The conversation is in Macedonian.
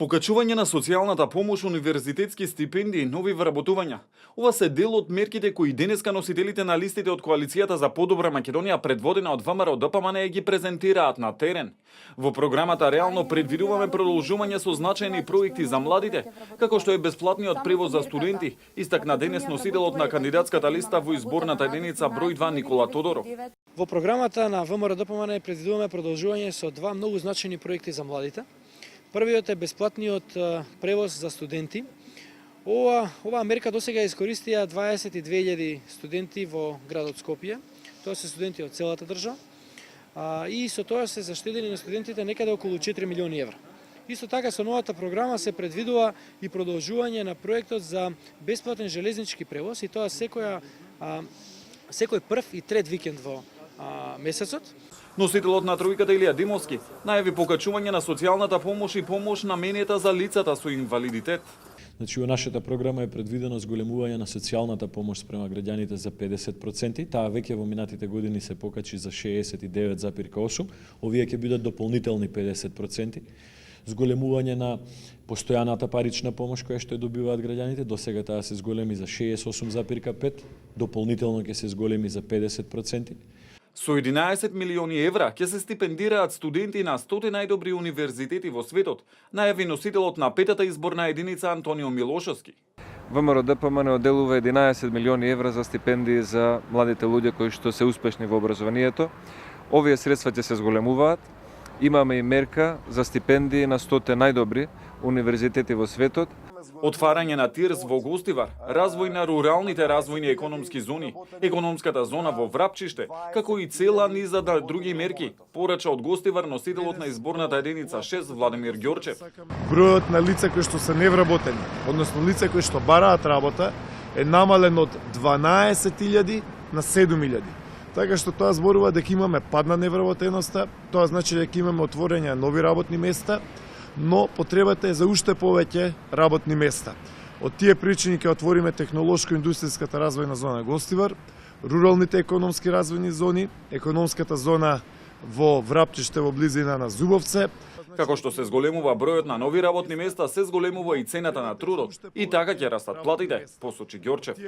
Покачување на социјалната помош, универзитетски стипендии, нови вработувања. Ова се дел од мерките кои денеска носителите на листите од Коалицијата за подобра Македонија, предводена од ВМРО ДПМН, ги презентираат на терен. Во програмата реално предвидуваме продолжување со значајни проекти за младите, како што е бесплатниот превоз за студенти, истакна денес носителот на кандидатската листа во изборната единица број 2 Никола Тодоров. Во програмата на ВМРО ДПМН предвидуваме продолжување со два многу значајни проекти за младите. Првиот е бесплатниот превоз за студенти. Оваа мерка досега искористија 22.000 студенти во градот Скопје. Тоа се студенти од целата држава. И со тоа се заштедени на студентите некаде околу 4 милиони евра. Исто така со новата програма се предвидува и продолжување на проектот за бесплатен железнички превоз, и тоа секој прв и трет викенд во месецот. Носителот на тројката Илија Димовски најави покачување на социјалната помош и помош наменета за лицата со инвалидитет. Значи, во нашата програма е предвидено зголемување на социјалната помош спрема граѓаните за 50%. Таа веќе во минатите години се покачи за 69,8%. Овие ќе бидат дополнителни 50%. Зголемување на постојаната парична помош која што ја добиваат граѓаните, досега таа се зголеми за 68,5%, дополнително ќе се зголеми за 50%. Со 11 милиони евра ќе се стипендираат студенти на 100 најдобри универзитети во светот, најави носителот на петата изборна единица Антонио Милошевски. ВМРО ДПМН одделува 11 милиони евра за стипендии за младите луѓе кои што се успешни во образованието. Овие средства ќе се зголемуваат. Имаме и мерка за стипендии на 100 најдобри универзитети во светот. Отварање на ТИРС во Гостивар, развој на руралните развојни економски зони, економската зона во Врапчиште, како и цела низа на други мерки, порача од Гостивар носителот на изборната единица 6 Владимир Ѓорчев. Бројот на лица кои што се невработени, односно лица кои што бараат работа, е намален од 12.000 на 7.000. Така што тоа зборува дека имаме пад на невработеноста, тоа значи дека имаме отворење нови работни места, но потребата е за уште повеќе работни места. Од тие причини ќе отвориме технолошко-индустријската развојна зона Гостивар, руралните економски развојни зони, економската зона во Врапчиште во близина на Зубовце. Како што се зголемува бројот на нови работни места, се зголемува и цената на трудот. И така ќе растат платите, посочи Ѓорчев.